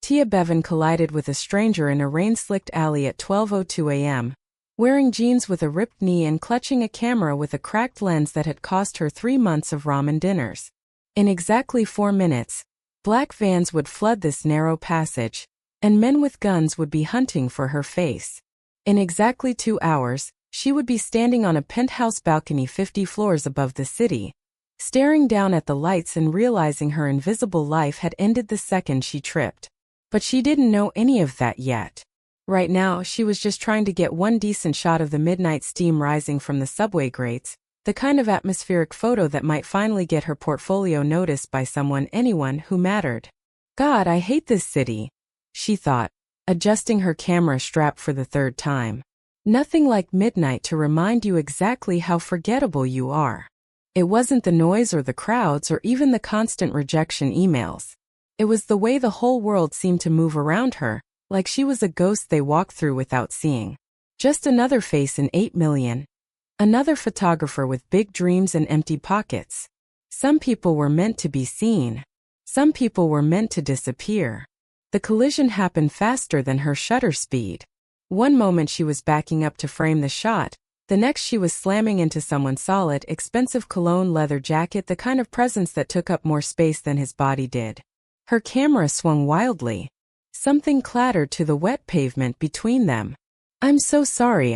Tia Bevan collided with a stranger in a rain-slicked alley at 12:02 a.m., wearing jeans with a ripped knee and clutching a camera with a cracked lens that had cost her 3 months of ramen dinners. In exactly 4 minutes, black vans would flood this narrow passage, and men with guns would be hunting for her face. In exactly 2 hours, she would be standing on a penthouse balcony 50 floors above the city, staring down at the lights and realizing her invisible life had ended the second she tripped. But she didn't know any of that yet. Right now, she was just trying to get one decent shot of the midnight steam rising from the subway grates, the kind of atmospheric photo that might finally get her portfolio noticed by anyone who mattered. God, I hate this city, she thought, adjusting her camera strap for the 3rd time. Nothing like midnight to remind you exactly how forgettable you are. It wasn't the noise or the crowds or even the constant rejection emails. It was the way the whole world seemed to move around her, like she was a ghost they walked through without seeing. Just another face in 8 million. Another photographer with big dreams and empty pockets. Some people were meant to be seen. Some people were meant to disappear. The collision happened faster than her shutter speed. One moment she was backing up to frame the shot, the next she was slamming into someone's solid, expensive cologne leather jacket, the kind of presence that took up more space than his body did. Her camera swung wildly. Something clattered to the wet pavement between them. I'm so sorry,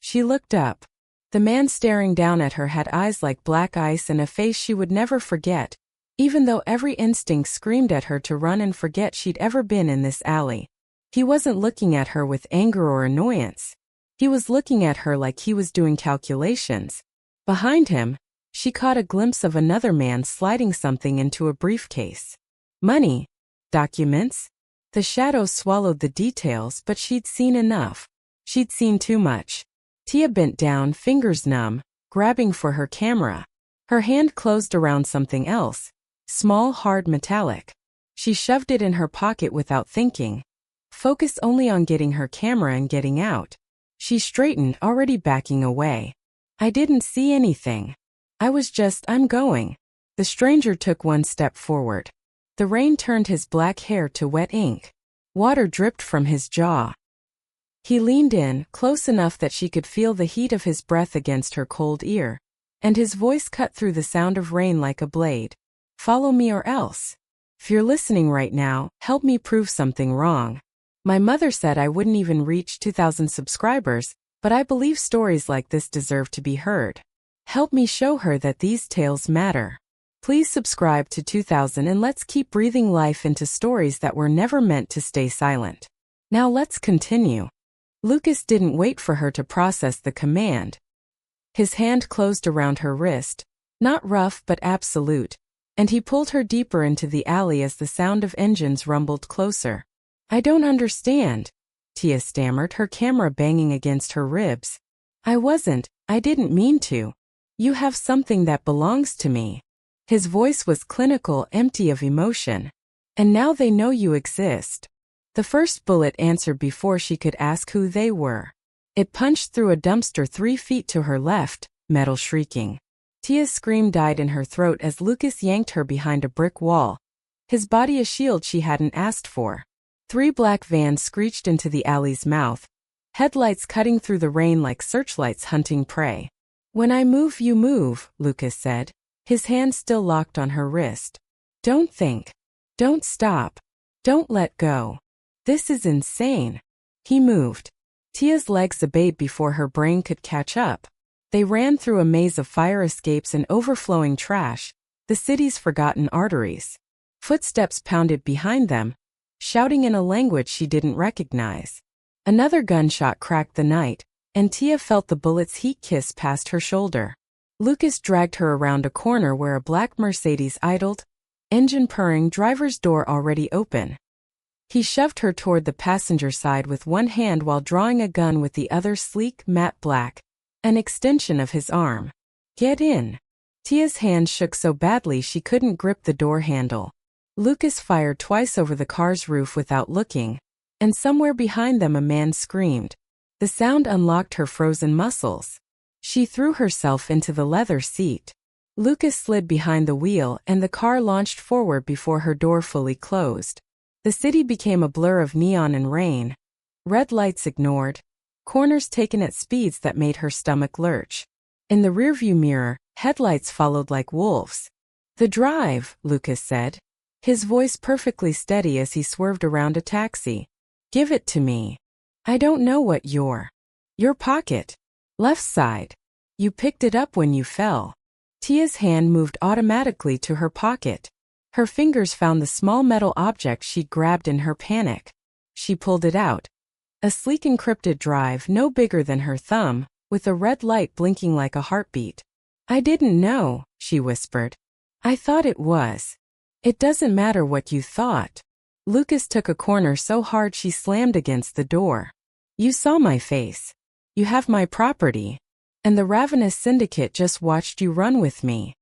She looked up. The man staring down at her had eyes like black ice and a face she would never forget, even though every instinct screamed at her to run and forget she'd ever been in this alley. He wasn't looking at her with anger or annoyance. He was looking at her like he was doing calculations. Behind him, she caught a glimpse of another man sliding something into a briefcase. Money? Documents? The shadows swallowed the details, but she'd seen enough. She'd seen too much. Tia bent down, fingers numb, grabbing for her camera. Her hand closed around something else. Small, hard, metallic. She shoved it in her pocket without thinking. Focused only on getting her camera and getting out. She straightened, already backing away. I didn't see anything. I'm going. The stranger took one step forward. The rain turned his black hair to wet ink. Water dripped from his jaw. He leaned in, close enough that she could feel the heat of his breath against her cold ear, and his voice cut through the sound of rain like a blade. Follow me or else. If you're listening right now, help me prove something wrong. My mother said I wouldn't even reach 2,000 subscribers, but I believe stories like this deserve to be heard. Help me show her that these tales matter. Please subscribe to 2,000 and let's keep breathing life into stories that were never meant to stay silent. Now let's continue. Lucas didn't wait for her to process the command. His hand closed around her wrist, not rough but absolute, and he pulled her deeper into the alley as the sound of engines rumbled closer. I don't understand, Tia stammered, her camera banging against her ribs. I didn't mean to. You have something that belongs to me. His voice was clinical, empty of emotion. And now they know you exist. The first bullet answered before she could ask who they were. It punched through a dumpster 3 feet to her left, metal shrieking. Tia's scream died in her throat as Lucas yanked her behind a brick wall, his body a shield she hadn't asked for. 3 black vans screeched into the alley's mouth, headlights cutting through the rain like searchlights hunting prey. When I move, you move, Lucas said, his hand still locked on her wrist. Don't think. Don't stop. Don't let go. This is insane. He moved. Tia's legs obeyed before her brain could catch up. They ran through a maze of fire escapes and overflowing trash, the city's forgotten arteries. Footsteps pounded behind them, shouting in a language she didn't recognize. Another gunshot cracked the night, and Tia felt the bullet's heat kiss past her shoulder. Lucas dragged her around a corner where a black Mercedes idled, engine purring, driver's door already open. He shoved her toward the passenger side with one hand while drawing a gun with the other, sleek, matte black, an extension of his arm. Get in. Tia's hand shook so badly she couldn't grip the door handle. Lucas fired twice over the car's roof without looking, and somewhere behind them a man screamed. The sound unlocked her frozen muscles. She threw herself into the leather seat. Lucas slid behind the wheel and the car launched forward before her door fully closed. The city became a blur of neon and rain. Red lights ignored. Corners taken at speeds that made her stomach lurch. In the rearview mirror, headlights followed like wolves. "The drive," Lucas said, his voice perfectly steady as he swerved around a taxi. "Give it to me. I don't know what your pocket. Left side. You picked it up when you fell." Tia's hand moved automatically to her pocket. Her fingers found the small metal object she'd grabbed in her panic. She pulled it out. A sleek encrypted drive no bigger than her thumb, with a red light blinking like a heartbeat. "I didn't know," she whispered. "I thought it was." "It doesn't matter what you thought." Lucas took a corner so hard she slammed against the door. "You saw my face. You have my property. And the ravenous syndicate just watched you run with me."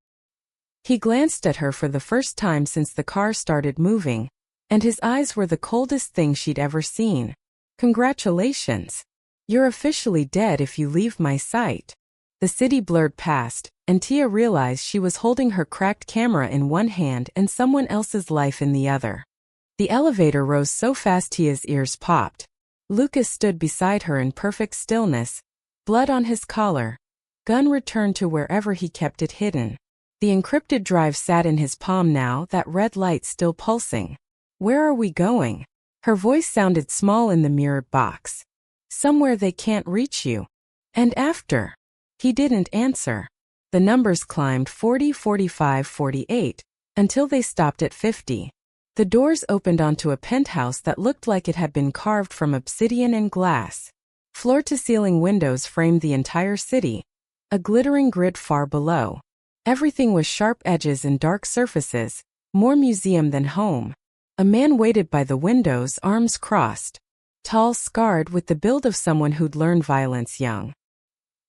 He glanced at her for the first time since the car started moving, and his eyes were the coldest thing she'd ever seen. "Congratulations. You're officially dead if you leave my sight." The city blurred past, and Tia realized she was holding her cracked camera in one hand and someone else's life in the other. The elevator rose so fast Tia's ears popped. Lucas stood beside her in perfect stillness, blood on his collar, gun returned to wherever he kept it hidden. The encrypted drive sat in his palm now, that red light still pulsing. "Where are we going?" Her voice sounded small in the mirrored box. "Somewhere they can't reach you." "And after?" He didn't answer. The numbers climbed 40, 45, 48, until they stopped at 50. The doors opened onto a penthouse that looked like it had been carved from obsidian and glass. Floor-to-ceiling windows framed the entire city, a glittering grid far below. Everything was sharp edges and dark surfaces, more museum than home. A man waited by the windows, arms crossed. Tall, scarred, with the build of someone who'd learned violence young.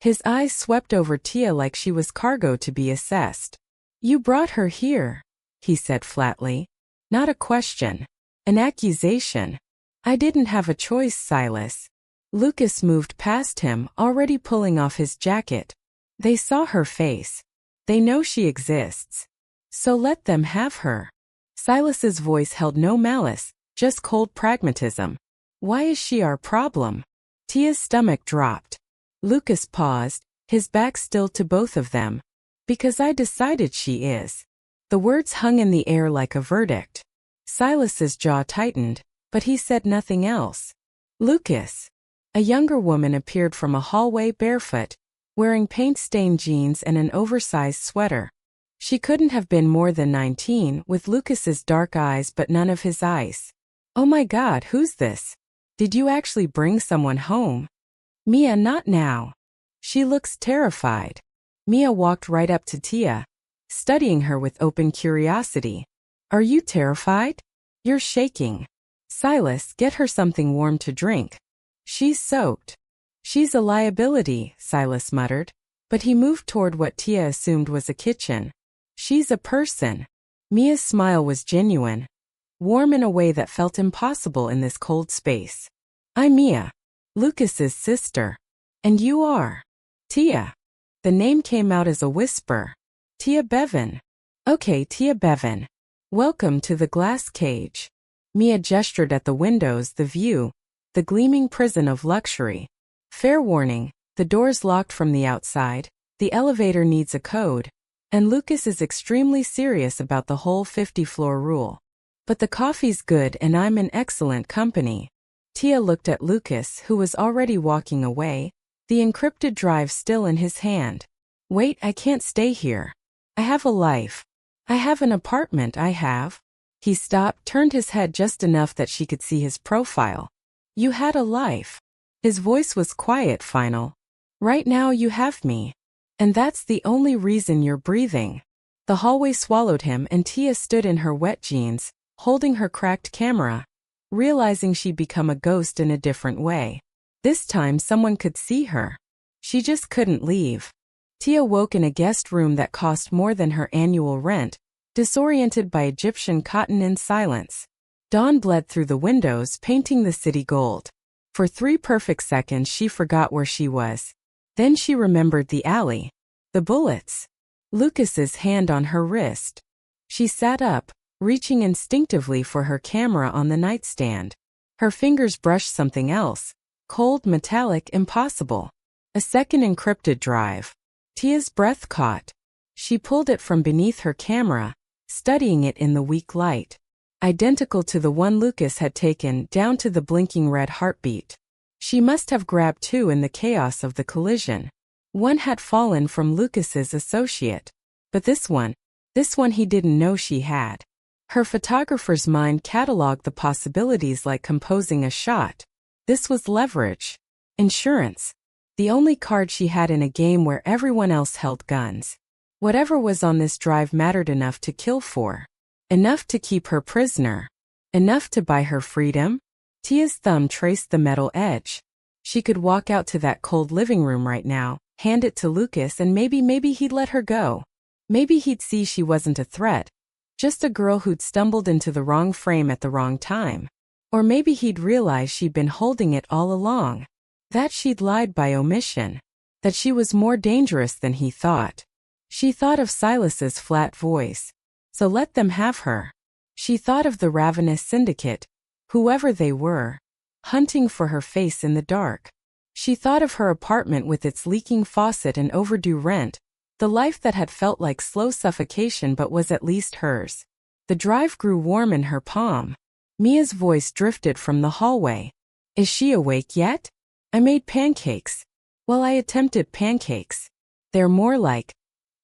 His eyes swept over Tia like she was cargo to be assessed. "You brought her here," he said flatly. "Not a question. An accusation." "I didn't have a choice, Silas." Lucas moved past him, already pulling off his jacket. "They saw her face. They know she exists. So let them have her." Silas's voice held no malice, just cold pragmatism. "Why is she our problem?" Tia's stomach dropped. Lucas paused, his back still to both of them. "Because I decided she is." The words hung in the air like a verdict. Silas's jaw tightened, but he said nothing else. "Lucas." A younger woman appeared from a hallway barefoot, wearing paint-stained jeans and an oversized sweater. She couldn't have been more than 19, with Lucas's dark eyes but none of his ice. "Oh my God, who's this? Did you actually bring someone home?" "Mia, not now." "She looks terrified." Mia walked right up to Tia, studying her with open curiosity. "Are you terrified? You're shaking." "Silas, get her something warm to drink. She's soaked." "She's a liability," Silas muttered, but he moved toward what Tia assumed was a kitchen. "She's a person." Mia's smile was genuine, warm in a way that felt impossible in this cold space. "I'm Mia, Lucas's sister. And you are?" "Tia." The name came out as a whisper. "Tia Bevan." "Okay, Tia Bevan. Welcome to the glass cage." Mia gestured at the windows, the view, the gleaming prison of luxury. "Fair warning, the door's locked from the outside, the elevator needs a code, and Lucas is extremely serious about the whole 50-floor rule. But the coffee's good and I'm in excellent company." Tia looked at Lucas, who was already walking away, the encrypted drive still in his hand. "Wait, I can't stay here. I have a life. I have an apartment, I have." He stopped, turned his head just enough that she could see his profile. "You had a life." His voice was quiet, final. "Right now you have me. And that's the only reason you're breathing." The hallway swallowed him and Tia stood in her wet jeans, holding her cracked camera, realizing she'd become a ghost in a different way. This time someone could see her. She just couldn't leave. Tia woke in a guest room that cost more than her annual rent, disoriented by Egyptian cotton in silence. Dawn bled through the windows, painting the city gold. For 3 perfect seconds she forgot where she was. Then she remembered the alley. The bullets. Lucas's hand on her wrist. She sat up, reaching instinctively for her camera on the nightstand. Her fingers brushed something else. Cold, metallic, impossible. A second encrypted drive. Tia's breath caught. She pulled it from beneath her camera, studying it in the weak light. Identical to the one Lucas had taken, down to the blinking red heartbeat. She must have grabbed two in the chaos of the collision. One had fallen from Lucas's associate. But this one he didn't know she had. Her photographer's mind cataloged the possibilities like composing a shot. This was leverage. Insurance. The only card she had in a game where everyone else held guns. Whatever was on this drive mattered enough to kill for. Enough to keep her prisoner. Enough to buy her freedom. Tia's thumb traced the metal edge. She could walk out to that cold living room right now, hand it to Lucas, and maybe he'd let her go. Maybe he'd see she wasn't a threat. Just a girl who'd stumbled into the wrong frame at the wrong time. Or maybe he'd realize she'd been holding it all along. That she'd lied by omission. That she was more dangerous than he thought. She thought of Silas's flat voice. So let them have her. She thought of the ravenous syndicate, whoever they were, hunting for her face in the dark. She thought of her apartment with its leaking faucet and overdue rent, the life that had felt like slow suffocation but was at least hers. The drive grew warm in her palm. Mia's voice drifted from the hallway. Is she awake yet? I made pancakes. Well, I attempted pancakes. They're more like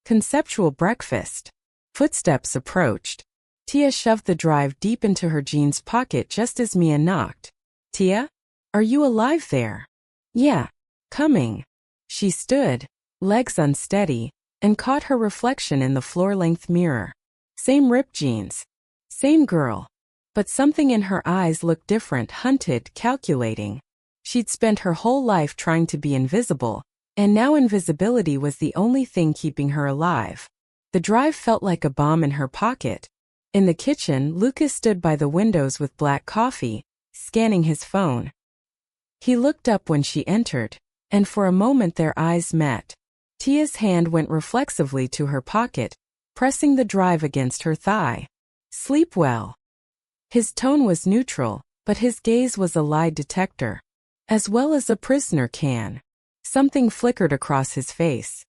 conceptual breakfast. Footsteps approached. Tia shoved the drive deep into her jeans pocket just as Mia knocked. Tia? Are you alive there? Yeah. Coming. She stood, legs unsteady, and caught her reflection in the floor-length mirror. Same ripped jeans. Same girl. But something in her eyes looked different, hunted, calculating. She'd spent her whole life trying to be invisible, and now invisibility was the only thing keeping her alive. The drive felt like a bomb in her pocket. In the kitchen, Lucas stood by the windows with black coffee, scanning his phone. He looked up when she entered, and for a moment their eyes met. Tia's hand went reflexively to her pocket, pressing the drive against her thigh. Sleep well. His tone was neutral, but his gaze was a lie detector. As well as a prisoner can. Something flickered across his face.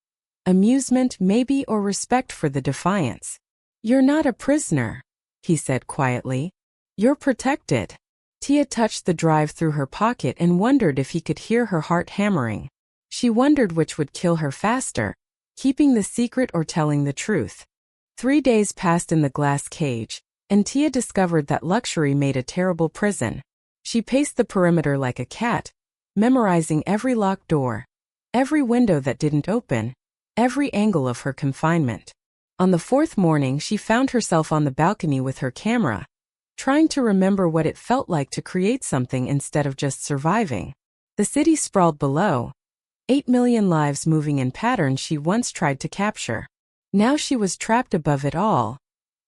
Amusement, maybe, or respect for the defiance. You're not a prisoner, he said quietly. You're protected. Tia touched the drive through her pocket and wondered if he could hear her heart hammering. She wondered which would kill her faster, keeping the secret or telling the truth. 3 days passed in the glass cage, and Tia discovered that luxury made a terrible prison. She paced the perimeter like a cat, memorizing every locked door, every window that didn't open, every angle of her confinement. On the 4th morning, she found herself on the balcony with her camera, trying to remember what it felt like to create something instead of just surviving. The city sprawled below, 8 million lives moving in patterns she once tried to capture. Now she was trapped above it all,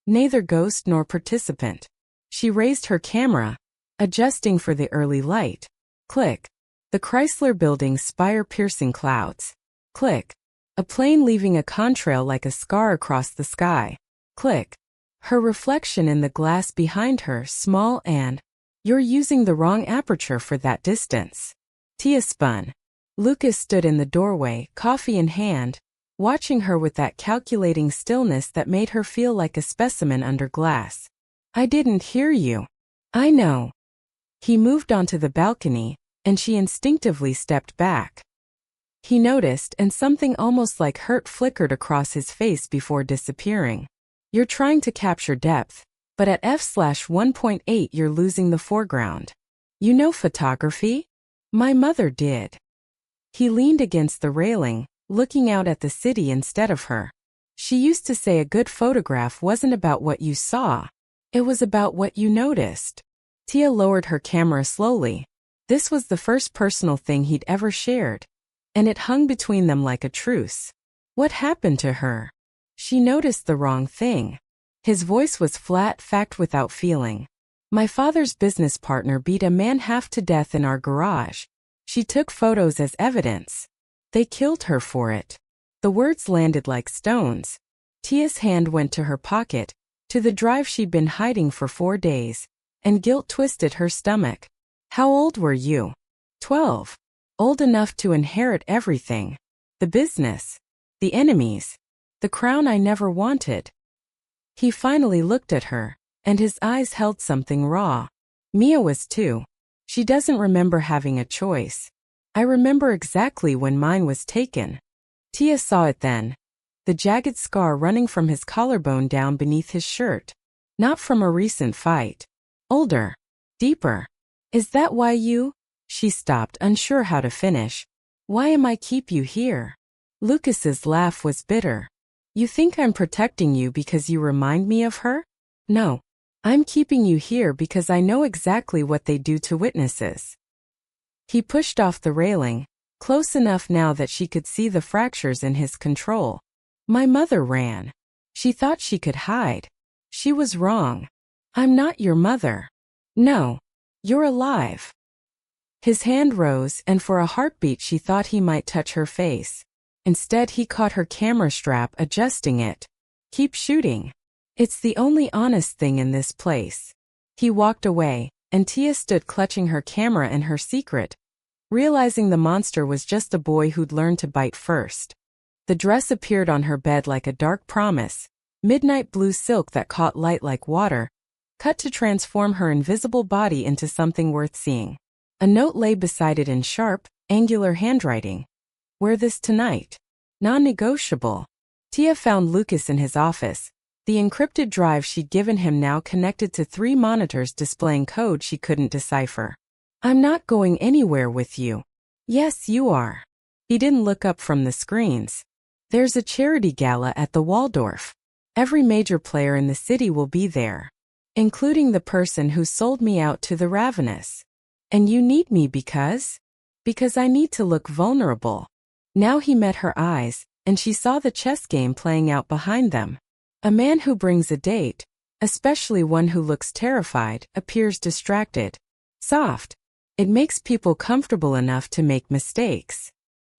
neither ghost nor participant. She raised her camera, adjusting for the early light. Click. The Chrysler Building's spire-piercing clouds. Click. A plane leaving a contrail like a scar across the sky. Click. Her reflection in the glass behind her, small and... You're using the wrong aperture for that distance. Tia spun. Lucas stood in the doorway, coffee in hand, watching her with that calculating stillness that made her feel like a specimen under glass. I didn't hear you. I know. He moved onto the balcony, and she instinctively stepped back. He noticed, and something almost like hurt flickered across his face before disappearing. You're trying to capture depth, but at f/1.8 you're losing the foreground. You know photography? My mother did. He leaned against the railing, looking out at the city instead of her. She used to say a good photograph wasn't about what you saw. It was about what you noticed. Tia lowered her camera slowly. This was the first personal thing he'd ever shared, and it hung between them like a truce. What happened to her? She noticed the wrong thing. His voice was flat, fact without feeling. My father's business partner beat a man half to death in our garage. She took photos as evidence. They killed her for it. The words landed like stones. Tia's hand went to her pocket, To the drive she'd been hiding for 4 days, and guilt twisted her stomach. How old were you? 12. Old enough to inherit everything. The business. The enemies. The crown I never wanted. He finally looked at her, and his eyes held something raw. Mia was 2. She doesn't remember having a choice. I remember exactly when mine was taken. Tia saw it then. The jagged scar running from his collarbone down beneath his shirt. Not from a recent fight. Older. Deeper. Is that why you? She stopped, unsure how to finish. Why am I keep you here? Lucas's laugh was bitter. You think I'm protecting you because you remind me of her? No. I'm keeping you here because I know exactly what they do to witnesses. He pushed off the railing, close enough now that she could see the fractures in his control. My mother ran. She thought she could hide. She was wrong. I'm not your mother. No. You're alive. His hand rose, and for a heartbeat she thought he might touch her face. Instead he caught her camera strap, adjusting it. Keep shooting. It's the only honest thing in this place. He walked away, and Tia stood clutching her camera and her secret, realizing the monster was just a boy who'd learned to bite first. The dress appeared on her bed like a dark promise, midnight blue silk that caught light like water, cut to transform her invisible body into something worth seeing. A note lay beside it in sharp, angular handwriting. Wear this tonight. Non-negotiable. Tia found Lucas in his office. The encrypted drive she'd given him now connected to 3 monitors displaying code she couldn't decipher. I'm not going anywhere with you. Yes, you are. He didn't look up from the screens. There's a charity gala at the Waldorf. Every major player in the city will be there, including the person who sold me out to the ravenous. And you need me because I need to look vulnerable. Now he met her eyes, and she saw the chess game playing out behind them. A man who brings a date, especially one who looks terrified, appears distracted. Soft. It makes people comfortable enough to make mistakes.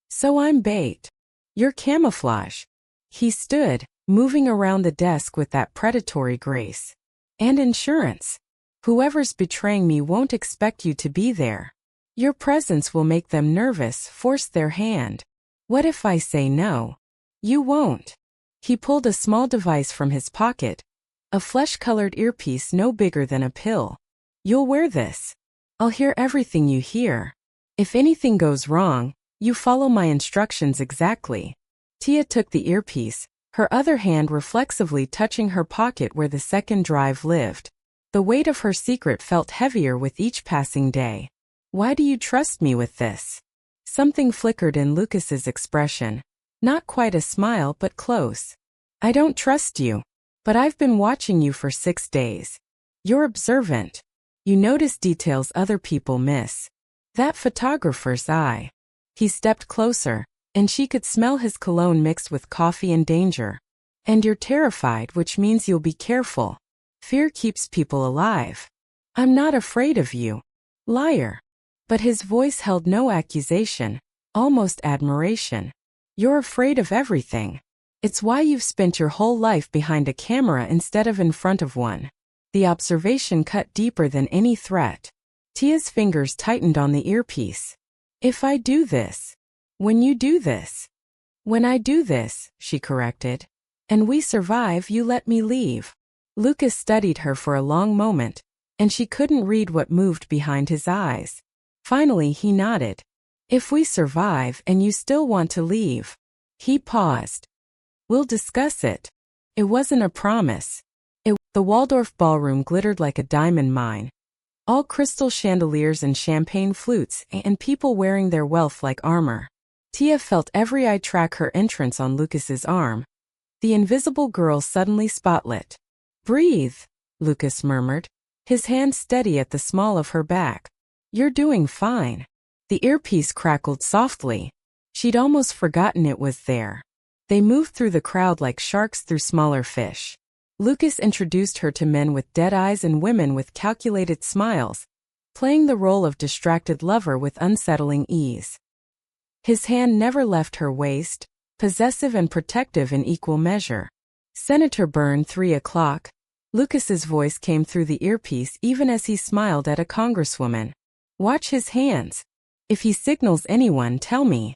So I'm bait. You're camouflage. He stood, moving around the desk with that predatory grace. And insurance. Whoever's betraying me won't expect you to be there. Your presence will make them nervous, force their hand. What if I say no? You won't. He pulled a small device from his pocket, a flesh-colored earpiece no bigger than a pill. You'll wear this. I'll hear everything you hear. If anything goes wrong, you follow my instructions exactly. Tia took the earpiece, her other hand reflexively touching her pocket where the second drive lived. The weight of her secret felt heavier with each passing day. Why do you trust me with this? Something flickered in Lucas's expression. Not quite a smile, but close. I don't trust you. But I've been watching you for 6 days. You're observant. You notice details other people miss. That photographer's eye. He stepped closer, and she could smell his cologne mixed with coffee and danger. And you're terrified, which means you'll be careful. Fear keeps people alive. I'm not afraid of you. Liar. But his voice held no accusation, almost admiration. You're afraid of everything. It's why you've spent your whole life behind a camera instead of in front of one. The observation cut deeper than any threat. Tia's fingers tightened on the earpiece. If I do this. When you do this. When I do this, she corrected. And we survive, you let me leave. Lucas studied her for a long moment, and she couldn't read what moved behind his eyes. Finally he nodded. If we survive and you still want to leave. He paused. We'll discuss it. It wasn't a promise. The Waldorf ballroom glittered like a diamond mine. All crystal chandeliers and champagne flutes, and people wearing their wealth like armor. Tia felt every eye track her entrance on Lucas's arm. The invisible girl suddenly spotlit. Breathe, Lucas murmured, his hand steady at the small of her back. You're doing fine. The earpiece crackled softly. She'd almost forgotten it was there. They moved through the crowd like sharks through smaller fish. Lucas introduced her to men with dead eyes and women with calculated smiles, playing the role of distracted lover with unsettling ease. His hand never left her waist, possessive and protective in equal measure. Senator Byrne, 3 o'clock. Lucas's voice came through the earpiece even as he smiled at a congresswoman. "Watch his hands. If he signals anyone, tell me."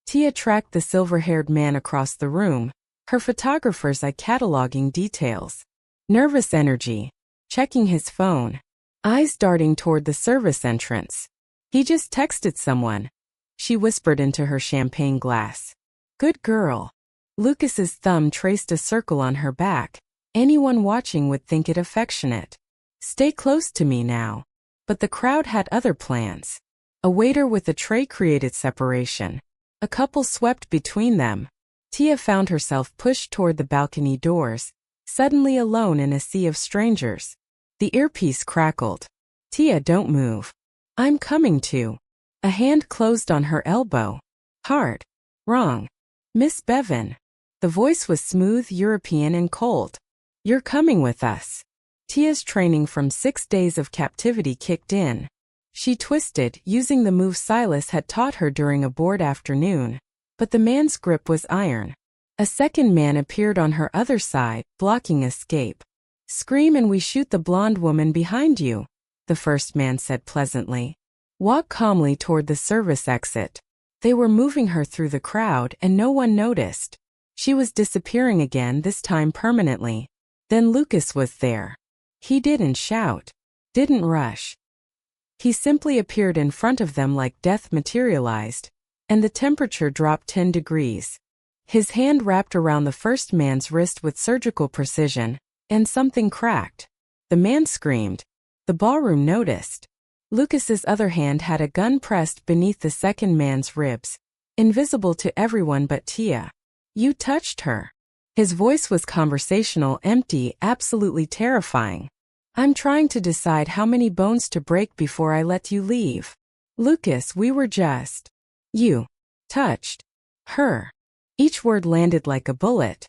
Tia tracked the silver-haired man across the room, her photographer's eye cataloging details. Nervous energy. Checking his phone. Eyes darting toward the service entrance. "He just texted someone," she whispered into her champagne glass. "Good girl." Lucas's thumb traced a circle on her back. Anyone watching would think it affectionate. "Stay close to me now." But the crowd had other plans. A waiter with a tray created separation. A couple swept between them. Tia found herself pushed toward the balcony doors, suddenly alone in a sea of strangers. The earpiece crackled. "Tia, don't move. I'm coming to." A hand closed on her elbow. Hard. "Wrong. Miss Bevan." The voice was smooth, European, and cold. "You're coming with us." Tia's training from 6 days of captivity kicked in. She twisted, using the move Silas had taught her during a bored afternoon. But the man's grip was iron. A second man appeared on her other side, blocking escape. "Scream and we shoot the blonde woman behind you," the first man said pleasantly. "Walk calmly toward the service exit." They were moving her through the crowd and no one noticed. She was disappearing again, this time permanently. Then Lucas was there. He didn't shout. Didn't rush. He simply appeared in front of them like death materialized, and the temperature dropped 10 degrees. His hand wrapped around the first man's wrist with surgical precision, and something cracked. The man screamed. The ballroom noticed. Lucas's other hand had a gun pressed beneath the second man's ribs, invisible to everyone but Tia. "You touched her." His voice was conversational, empty, absolutely terrifying. "I'm trying to decide how many bones to break before I let you leave. Lucas, we were just..." "You touched her." Each word landed like a bullet.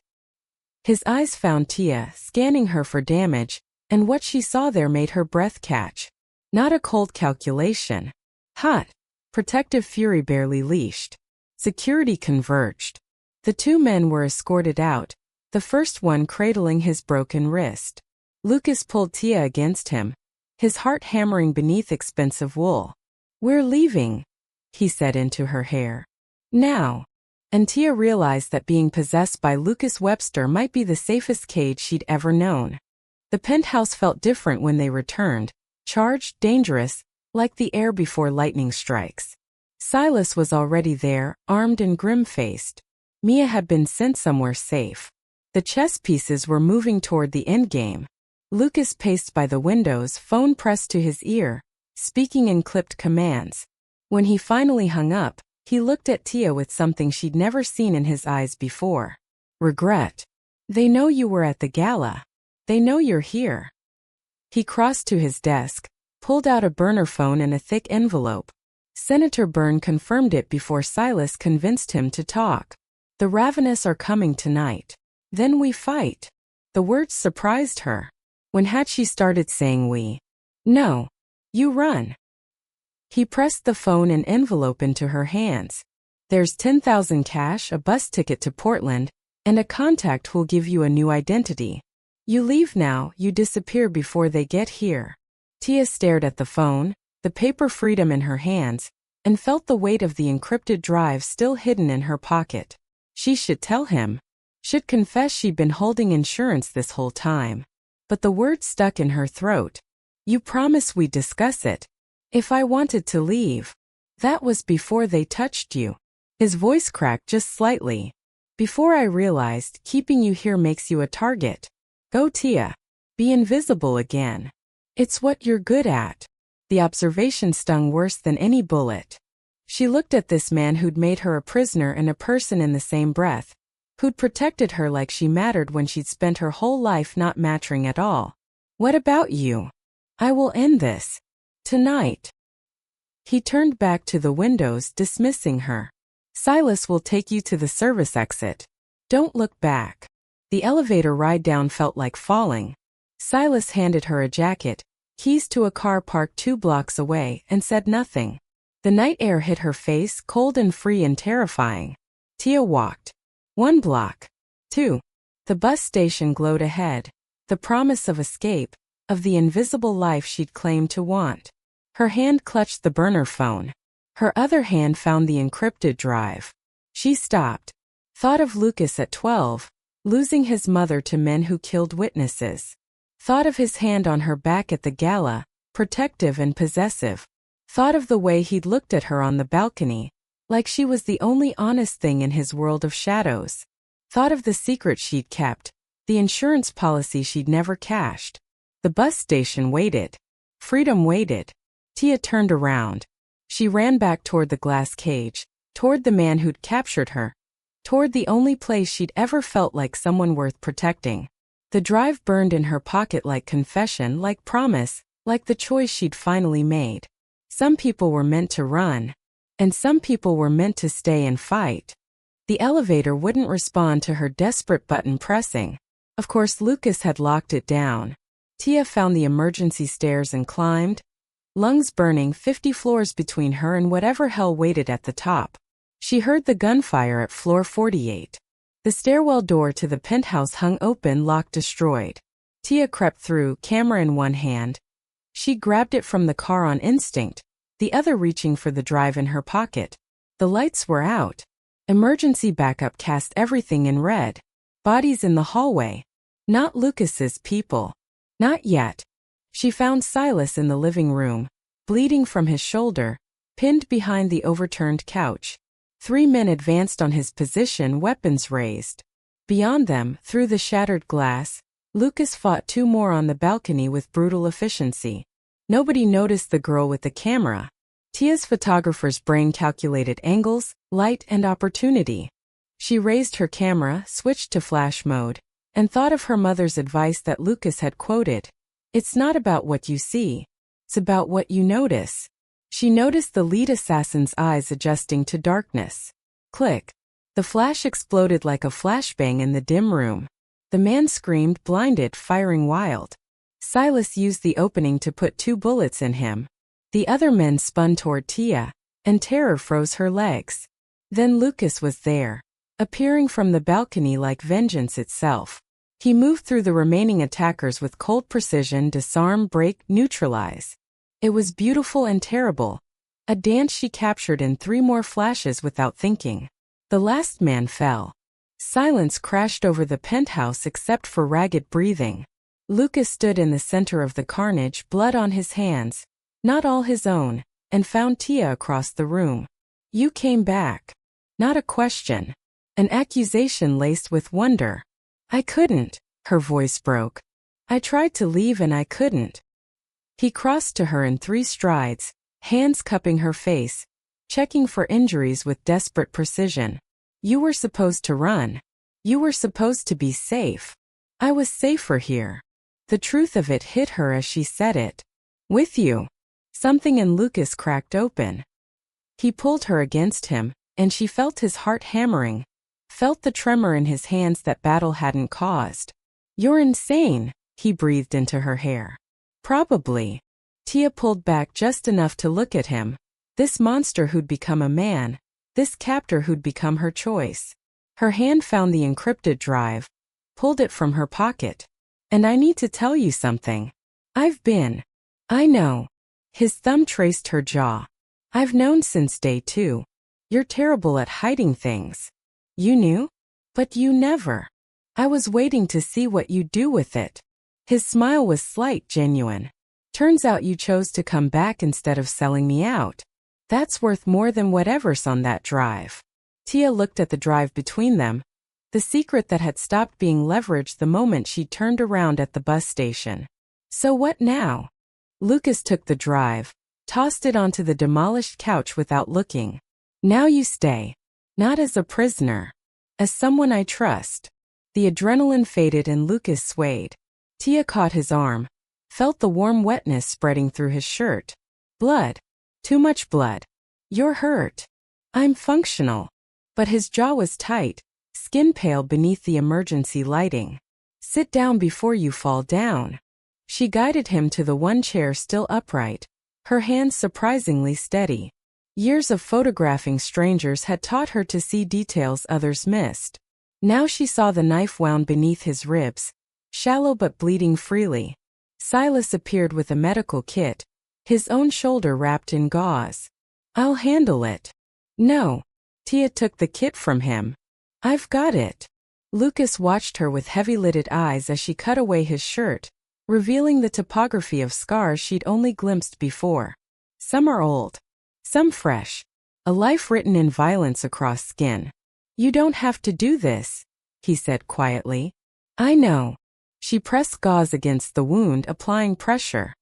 His eyes found Tia, scanning her for damage, and what she saw there made her breath catch. Not a cold calculation. Hot. Protective fury barely leashed. Security converged. The two men were escorted out, the first one cradling his broken wrist. Lucas pulled Tia against him, his heart hammering beneath expensive wool. "We're leaving," he said into her hair. "Now." And Tia realized that being possessed by Lucas Webster might be the safest cage she'd ever known. The penthouse felt different when they returned, charged, dangerous, like the air before lightning strikes. Silas was already there, armed and grim-faced. Mia had been sent somewhere safe. The chess pieces were moving toward the endgame. Lucas paced by the windows, phone pressed to his ear, speaking in clipped commands. When he finally hung up, he looked at Tia with something she'd never seen in his eyes before. Regret. "They know you were at the gala. They know you're here." He crossed to his desk, pulled out a burner phone and a thick envelope. Senator Byrne confirmed it before Silas convinced him to talk. "The Ravenous are coming tonight. Then we fight." The words surprised her. When had she started saying we? "No. You run." He pressed the phone and envelope into her hands. "There's 10,000 cash, a bus ticket to Portland, and a contact who'll give you a new identity. You leave now, you disappear before they get here." Tia stared at the phone, the paper freedom in her hands, and felt the weight of the encrypted drive still hidden in her pocket. She should tell him. Should confess she'd been holding insurance this whole time. But the word stuck in her throat. "You promise we'd discuss it. If I wanted to leave." "That was before they touched you." His voice cracked just slightly. "Before I realized keeping you here makes you a target. Go, Tia. Be invisible again. It's what you're good at." The observation stung worse than any bullet. She looked at this man who'd made her a prisoner and a person in the same breath, who'd protected her like she mattered when she'd spent her whole life not mattering at all. "What about you? I will end this. Tonight." He turned back to the windows, dismissing her. "Silas will take you to the service exit. Don't look back." The elevator ride down felt like falling. Silas handed her a jacket, keys to a car parked 2 blocks away, and said nothing. The night air hit her face, cold and free and terrifying. Tia walked. 1 block. 2. The bus station glowed ahead. the promise of escape, of the invisible life she'd claimed to want. Her hand clutched the burner phone. Her other hand found the encrypted drive. She stopped. Thought of Lucas at 12, losing his mother to men who killed witnesses. Thought of his hand on her back at the gala, protective and possessive. Thought of the way he'd looked at her on the balcony, like she was the only honest thing in his world of shadows. Thought of the secret she'd kept, the insurance policy she'd never cashed. The bus station waited. Freedom waited. Tia turned around. She ran back toward the glass cage, toward the man who'd captured her, toward the only place she'd ever felt like someone worth protecting. The drive burned in her pocket like confession, like promise, like the choice she'd finally made. Some people were meant to run, and some people were meant to stay and fight. The elevator wouldn't respond to her desperate button pressing. Of course, Lucas had locked it down. Tia found the emergency stairs and climbed, lungs burning, 50 floors between her and whatever hell waited at the top. She heard the gunfire at floor 48. The stairwell door to the penthouse hung open, lock destroyed. Tia crept through, camera in one hand. She grabbed it from the car on instinct, the other reaching for the drive in her pocket. The lights were out. Emergency backup cast everything in red. Bodies in the hallway. Not Lucas's people. Not yet. She found Silas in the living room, bleeding from his shoulder, pinned behind the overturned couch. 3 men advanced on his position, weapons raised. Beyond them, through the shattered glass, Lucas fought 2 more on the balcony with brutal efficiency. Nobody noticed the girl with the camera. Tia's photographer's brain calculated angles, light, and opportunity. She raised her camera, switched to flash mode, and thought of her mother's advice that Lucas had quoted. It's not about what you see. It's about what you notice. She noticed the lead assassin's eyes adjusting to darkness. Click. The flash exploded like a flashbang in the dim room. The man screamed, blinded, firing wild. Silas used the opening to put 2 bullets in him. The other men spun toward Tia, and terror froze her legs. Then Lucas was there, appearing from the balcony like vengeance itself. He moved through the remaining attackers with cold precision, disarm, break, neutralize. It was beautiful and terrible. A dance she captured in 3 more flashes without thinking. The last man fell. Silence crashed over the penthouse except for ragged breathing. Lucas stood in the center of the carnage, blood on his hands, not all his own, and found Tia across the room. You came back. Not a question. An accusation laced with wonder. I couldn't, her voice broke. I tried to leave and I couldn't. He crossed to her in 3 strides, hands cupping her face, checking for injuries with desperate precision. You were supposed to run. You were supposed to be safe. I was safer here. The truth of it hit her as she said it. With you. Something in Lucas cracked open. He pulled her against him, and she felt his heart hammering, felt the tremor in his hands that battle hadn't caused. You're insane, he breathed into her hair. Probably. Tia pulled back just enough to look at him. This monster who'd become a man. This captor who'd become her choice. Her hand found the encrypted drive, pulled it from her pocket. And I need to tell you something. I know. His thumb traced her jaw. I've known since day 2. You're terrible at hiding things. You knew? But you never. I was waiting to see what you'd do with it. His smile was slight, genuine. Turns out you chose to come back instead of selling me out. That's worth more than whatever's on that drive. Tia looked at the drive between them, the secret that had stopped being leveraged the moment she turned around at the bus station. So what now? Lucas took the drive, tossed it onto the demolished couch without looking. Now you stay. Not as a prisoner. As someone I trust. The adrenaline faded and Lucas swayed. Tia caught his arm, felt the warm wetness spreading through his shirt. Blood. Too much blood. You're hurt. I'm functional. But his jaw was tight, skin pale beneath the emergency lighting. Sit down before you fall down. She guided him to the one chair still upright, her hands surprisingly steady. Years of photographing strangers had taught her to see details others missed. Now she saw the knife wound beneath his ribs. shallow but bleeding freely. Silas appeared with a medical kit, his own shoulder wrapped in gauze. "I'll handle it." "No." Tia took the kit from him. "I've got it." Lucas watched her with heavy-lidded eyes as she cut away his shirt, revealing the topography of scars she'd only glimpsed before. Some are old, some fresh. A life written in violence across skin. "You don't have to do this," he said quietly. "I know." She pressed gauze against the wound, applying pressure.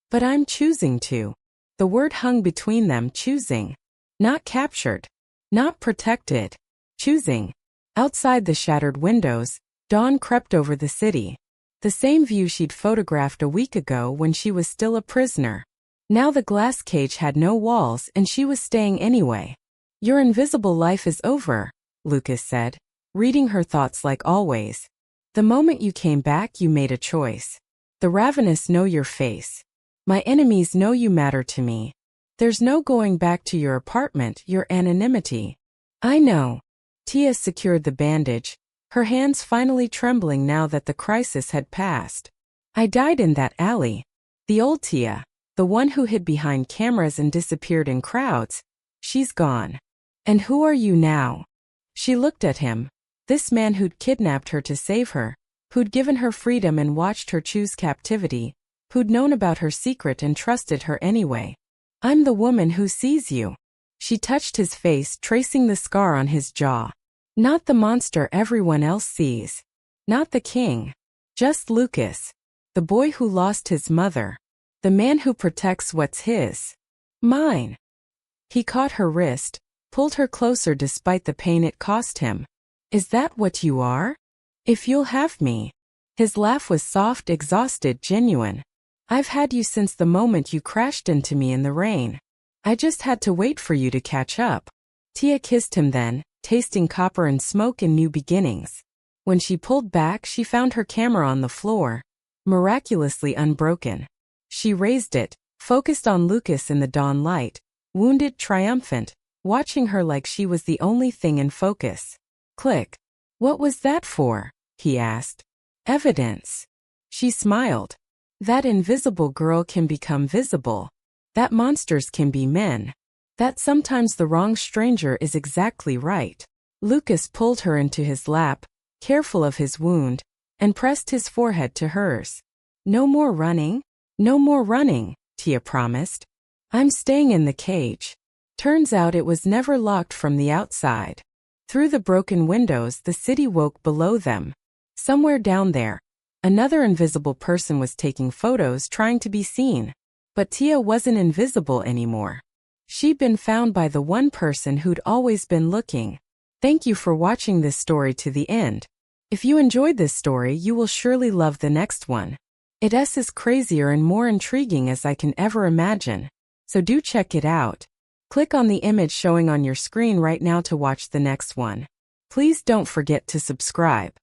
"But I'm choosing to." The word hung between them, choosing. Not captured. Not protected. Choosing. Outside the shattered windows, dawn crept over the city. The same view she'd photographed a week ago when she was still a prisoner. Now the glass cage had no walls and she was staying anyway. "Your invisible life is over," Lucas said, reading her thoughts like always. "The moment you came back, you made a choice. The ravenous know your face. My enemies know you matter to me. There's no going back to your apartment, your anonymity." "I know." Tia secured the bandage, her hands finally trembling now that the crisis had passed. "I died in that alley." The old Tia, the one who hid behind cameras and disappeared in crowds, she's gone. "And who are you now?" She looked at him. This man who'd kidnapped her to save her, who'd given her freedom and watched her choose captivity, who'd known about her secret and trusted her anyway. "I'm the woman who sees you." She touched his face, tracing the scar on his jaw. "Not the monster everyone else sees. Not the king. Just Lucas. The boy who lost his mother. The man who protects what's his. Mine." He caught her wrist, pulled her closer despite the pain it cost him. "Is that what you are? If you'll have me." His laugh was soft, exhausted, genuine. "I've had you since the moment you crashed into me in the rain. I just had to wait for you to catch up." Tia kissed him then, tasting copper and smoke in new beginnings. When she pulled back, she found her camera on the floor, miraculously unbroken. She raised it, focused on Lucas in the dawn light, wounded, triumphant, watching her like she was the only thing in focus. Click. "What was that for?" he asked. "Evidence." She smiled. "That invisible girl can become visible. That monsters can be men. That sometimes the wrong stranger is exactly right." Lucas pulled her into his lap, careful of his wound, and pressed his forehead to hers. "No more running? No more running," Tia promised. "I'm staying in the cage." Turns out it was never locked from the outside. Through the broken windows, the city woke below them. Somewhere down there, another invisible person was taking photos, trying to be seen. But Tia wasn't invisible anymore. She'd been found by the one person who'd always been looking. Thank you for watching this story to the end. If you enjoyed this story, you will surely love the next one. It's as crazier and more intriguing as I can ever imagine. So do check it out. Click on the image showing on your screen right now to watch the next one. Please don't forget to subscribe.